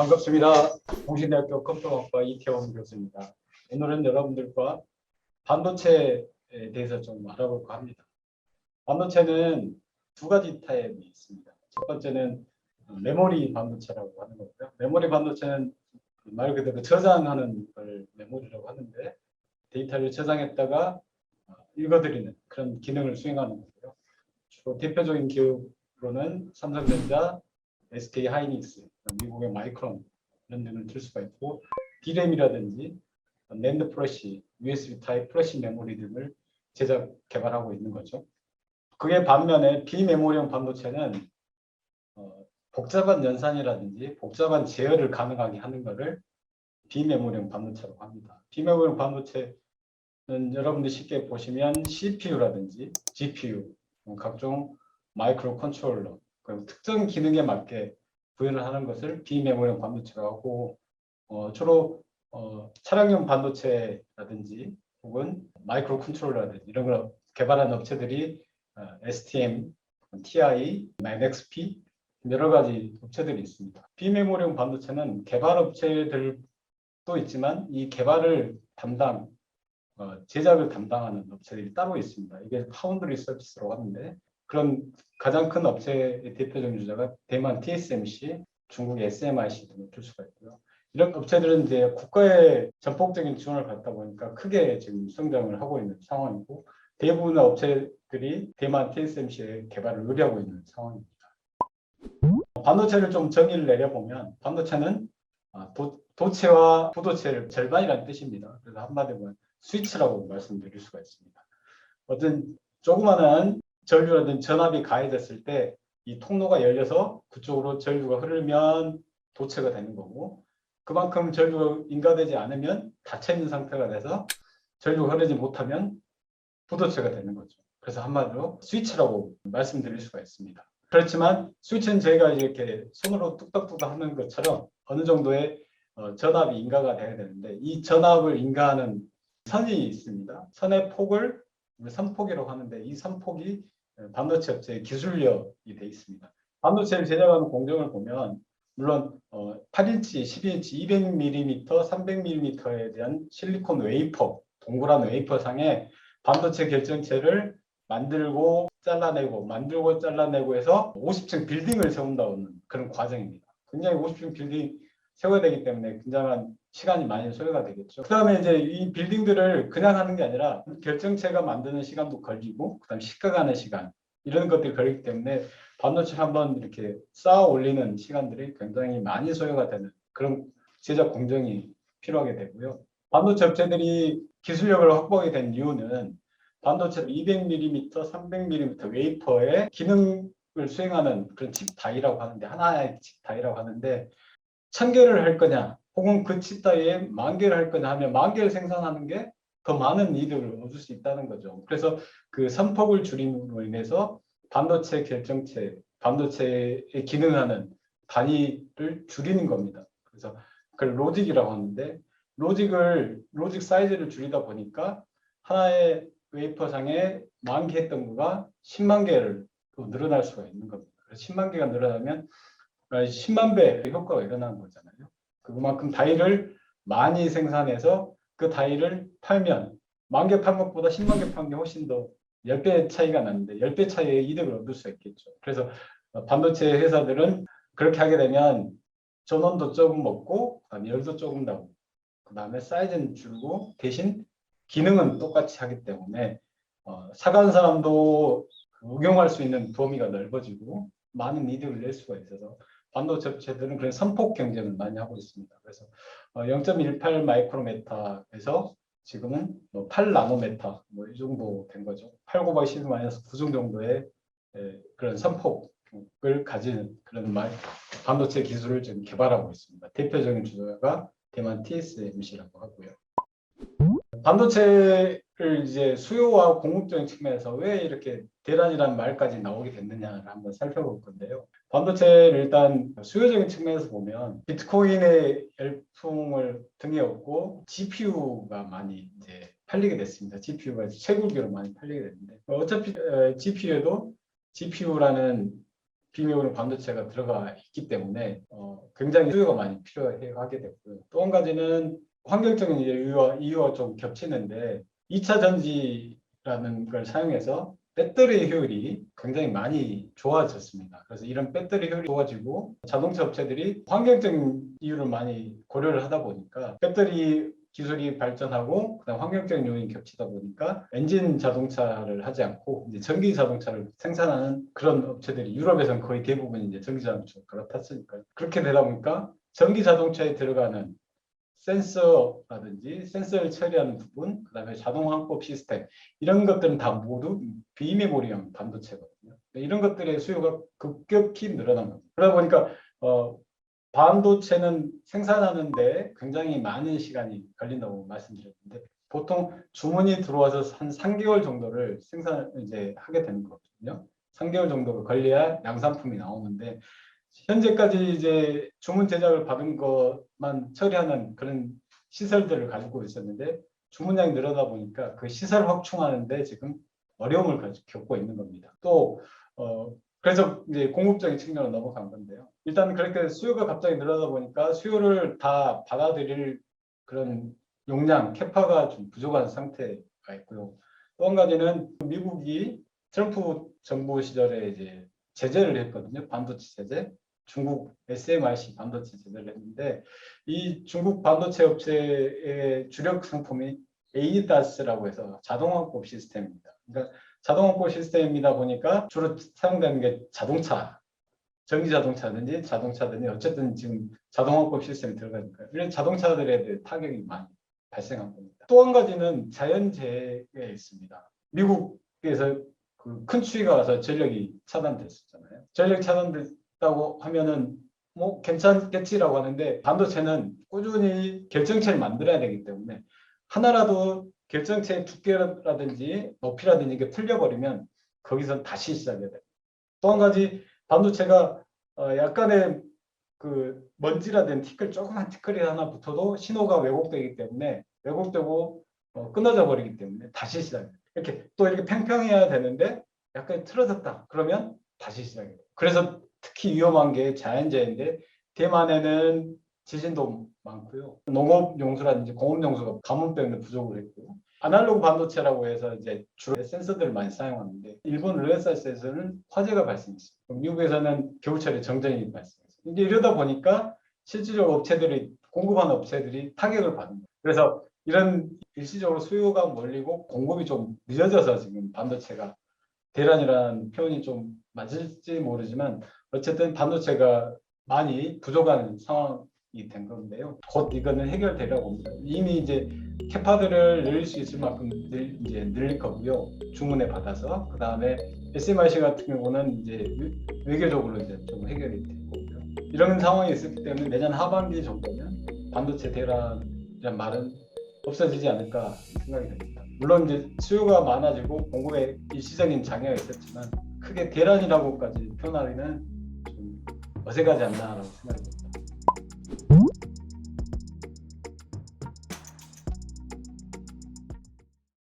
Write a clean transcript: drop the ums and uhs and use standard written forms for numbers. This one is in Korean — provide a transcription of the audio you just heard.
반갑습니다. 동신대학교 컴퓨터학과 이태원 교수입니다. 오늘은 여러분들과 반도체에 대해서 좀 알아볼까 합니다. 반도체는 두 가지 타입이 있습니다. 첫 번째는 메모리 반도체라고 하는 거고요. 메모리 반도체는 말 그대로 저장하는 걸 메모리라고 하는데 데이터를 저장했다가 읽어드리는 그런 기능을 수행하는 거고요. 주로 대표적인 기업으로는 삼성전자, SK 하이닉스, 미국의 마이크론 이런 등을 들 수가 있고, D램이라든지 낸드 플래시, USB 타입 플래시 메모리 등을 제작 개발하고 있는 거죠. 그게 반면에 비메모리형 반도체는 복잡한 연산이라든지 복잡한 제어를 가능하게 하는 것을 비메모리형 반도체라고 합니다. 비메모리형 반도체는 여러분들이 쉽게 보시면 CPU라든지 GPU, 각종 마이크로 컨트롤러, 특정 기능에 맞게 구현을 하는 것을 비메모리형 반도체라고 하고, 주로 차량용 반도체라든지 혹은 마이크로 컨트롤러라든지 이런 걸 개발하는 업체들이 STM, TI, NXP 여러 가지 업체들이 있습니다. 비메모리형 반도체는 개발 업체들도 있지만 이 개발을 제작을 담당하는 업체들이 따로 있습니다. 이게 파운드리 서비스라고 하는데, 그런 가장 큰 업체의 대표적인 주자가 대만 TSMC, 중국 SMIC 등을 들 수가 있고요. 이런 업체들은 이제 국가의 전폭적인 지원을 받다 보니까 크게 지금 성장을 하고 있는 상황이고, 대부분의 업체들이 대만 TSMC의 개발을 의뢰하고 있는 상황입니다. 반도체를 좀 정의를 내려보면, 반도체는 도체와 부도체를 절반이라는 뜻입니다. 그래서 한마디로 스위치라고 말씀드릴 수가 있습니다. 어떤 조그마한 전류라든지 전압이 가해졌을 때 이 통로가 열려서 그쪽으로 전류가 흐르면 도체가 되는 거고, 그만큼 전류가 인가되지 않으면 닫혀있는 상태가 돼서 전류가 흐르지 못하면 부도체가 되는 거죠. 그래서 한마디로 스위치라고 말씀드릴 수가 있습니다. 그렇지만 스위치는 저희가 이렇게 손으로 뚝딱뚝딱 하는 것처럼 어느 정도의 전압이 인가가 돼야 되는데, 이 전압을 인가하는 선이 있습니다. 선의 폭을 선폭이라고 하는데, 이 선폭이 반도체 업체의 기술력이 되어 있습니다. 반도체를 제작하는 공정을 보면 물론 8인치, 12인치, 200mm, 300mm에 대한 실리콘 웨이퍼, 동그란 웨이퍼 상에 반도체 결정체를 만들고 잘라내고 해서 50층 빌딩을 세운다는 그런 과정입니다. 굉장히 50층 빌딩 세워야 되기 때문에 굉장한 시간이 많이 소요가 되겠죠. 그 다음에 이제 이 빌딩들을 그냥 하는 게 아니라 결정체가 만드는 시간도 걸리고, 그 다음에 식가가는 시간, 이런 것들이 걸리기 때문에 반도체를 한번 이렇게 쌓아 올리는 시간들이 굉장히 많이 소요가 되는 그런 제작 공정이 필요하게 되고요. 반도체 업체들이 기술력을 확보하게 된 이유는 반도체 200mm, 300mm 웨이퍼의 기능을 수행하는 그런 칩 다이라고 하는데, 하나의 칩 다이라고 하는데, 1000개를 할 거냐 혹은 그 칩 다이에 10,000개를 할 거냐 하면 10,000개를 생산하는 게 더 많은 이득을 얻을 수 있다는 거죠. 그래서 그 선폭을 줄임으로 인해서 반도체 결정체, 반도체에 기능하는 단위를 줄이는 겁니다. 그래서 그걸 로직이라고 하는데, 로직 사이즈를 줄이다 보니까 하나의 웨이퍼상에 10,000개 했던 거가 10만 개를 늘어날 수가 있는 겁니다. 그래서 10만 개가 늘어나면 10만 배 효과가 일어나는 거잖아요. 그만큼 다이를 많이 생산해서 그 다이를 팔면 10,000개 판 것보다 10만 개 판 게 훨씬 더 10배 차이가 나는데 10배 차이의 이득을 얻을 수 있겠죠. 그래서 반도체 회사들은 그렇게 하게 되면 전원도 조금 먹고, 그다음에 열도 조금 나고, 그다음에 사이즈는 줄고 대신 기능은 똑같이 하기 때문에 사가는 사람도 응용할 수 있는 범위가 넓어지고 많은 이득을 낼 수가 있어서 반도체 업체들은 그런 선폭 경쟁을 많이 하고 있습니다. 그래서 0.18 마이크로메타에서 지금은 8 나노메타 이 정도 된 거죠. 8 곱하기 10-9 정도의 그런 선폭을 가진 그런 반도체 기술을 지금 개발하고 있습니다. 대표적인 주자가 대만 TSMC라고 하고요. 반도체를 이제 수요와 공급적인 측면에서 왜 이렇게 대란이라는 말까지 나오게 됐느냐를 한번 살펴볼 건데요. 반도체를 일단 수요적인 측면에서 보면 비트코인의 열풍을 등에 업고 GPU가 많이 이제 팔리게 됐습니다. GPU가 최고기로 많이 팔리게 됐는데, 어차피 GPU에도 GPU라는 비밀 반도체가 들어가 있기 때문에 굉장히 수요가 많이 필요하게 됐고요. 또 한 가지는 환경적인 이유와 좀 겹치는데 2차 전지라는 걸 사용해서 배터리 효율이 굉장히 많이 좋아졌습니다. 그래서 이런 배터리 효율이 좋아지고 자동차 업체들이 환경적인 이유를 많이 고려를 하다 보니까 배터리 기술이 발전하고 그다음 환경적인 요인이 겹치다 보니까 엔진 자동차를 하지 않고 이제 전기 자동차를 생산하는 그런 업체들이 유럽에서는 거의 대부분 이제 전기 자동차를 갈아탔으니까요. 그렇게 되다 보니까 전기 자동차에 들어가는 센서라든지 센서를 처리하는 부분, 그다음에 자동 환법 시스템 이런 것들은 다 모두 비메모리형 반도체거든요. 이런 것들의 수요가 급격히 늘어난 겁니다. 그러다 보니까 반도체는 생산하는데 굉장히 많은 시간이 걸린다고 말씀드렸는데 보통 주문이 들어와서 한 3개월 정도를 생산 이제 하게 되는 거거든요. 3개월 정도가 걸려야 양산품이 나오는데 현재까지 이제 주문 제작을 받은 것만 처리하는 그런 시설들을 가지고 있었는데 주문량이 늘어나다 보니까 그 시설 확충하는데 지금 어려움을 겪고 있는 겁니다. 또 그래서 이제 공급적인 측면으로 넘어간 건데요. 일단 그렇게 수요가 갑자기 늘어나다 보니까 수요를 다 받아들일 그런 용량, 캐파가 좀 부족한 상태가 있고요. 또 한 가지는 미국이 트럼프 정부 시절에 이제 제재를 했거든요. 반도체 제재. 중국 SMIC 반도체 제재를 했는데 이 중국 반도체 업체의 주력 상품이 ADAS라고 해서 자동화법 시스템입니다. 그러니까 자동화법 시스템이다 보니까 주로 사용되는 게 자동차, 전기 자동차든지 자동차든지 어쨌든 지금 자동화법 시스템이 들어가니까 이런 자동차들에 대해 타격이 많이 발생한 겁니다. 또 한 가지는 자연재해가 있습니다. 미국에서 그 큰 추위가 와서 전력이 차단됐었잖아요. 전력 차단됐다고 하면은 뭐 괜찮겠지라고 하는데 반도체는 꾸준히 결정체를 만들어야 되기 때문에 하나라도 결정체의 두께라든지 높이라든지 이게 틀려버리면 거기서 다시 시작해야 돼요. 또 한 가지 반도체가 약간의 그 먼지라든지 티끌 조그만 티끌이 하나 붙어도 신호가 왜곡되기 때문에 왜곡되고 끊어져 버리기 때문에 다시 시작해요. 이렇게 팽평해야 되는데 약간 틀어졌다 그러면 다시 시작해요. 그래서 특히 위험한 게 자연재해인데 대만에는 지진도 많고요. 농업 용수라든지 공업 용수가 가뭄 때문에 부족을 했고요. 아날로그 반도체라고 해서 이제 주로 센서들을 많이 사용하는데 일본 르네사스에서는 화재가 발생했어요. 미국에서는 겨울철에 정전이 발생했어요. 이제 이러다 보니까 실질적으로 공급하는 업체들이 타격을 받는 거예요. 그래서 이런 일시적으로 수요가 몰리고 공급이 좀 늦어져서 지금 반도체가 대란이라는 표현이 좀 맞을지 모르지만 어쨌든 반도체가 많이 부족한 상황이 된 건데요. 곧 이거는 해결되려고 봅니다. 이미 이제 캐파들을 늘릴 수 있을 만큼 이제 늘릴 거고요. 주문에 받아서 그 다음에 SMIC 같은 경우는 이제 외교적으로 이제 좀 해결이 될 거고요. 이런 상황이 있었기 때문에 내년 하반기 정도면 반도체 대란이란 말은 없어지지 않을까 생각이 됩니다. 물론 이제 수요가 많아지고 공급에 일시적인 장애가 있었지만 크게 대란이라고까지 표현하기는 좀 어색하지 않나라고 생각이 듭니다.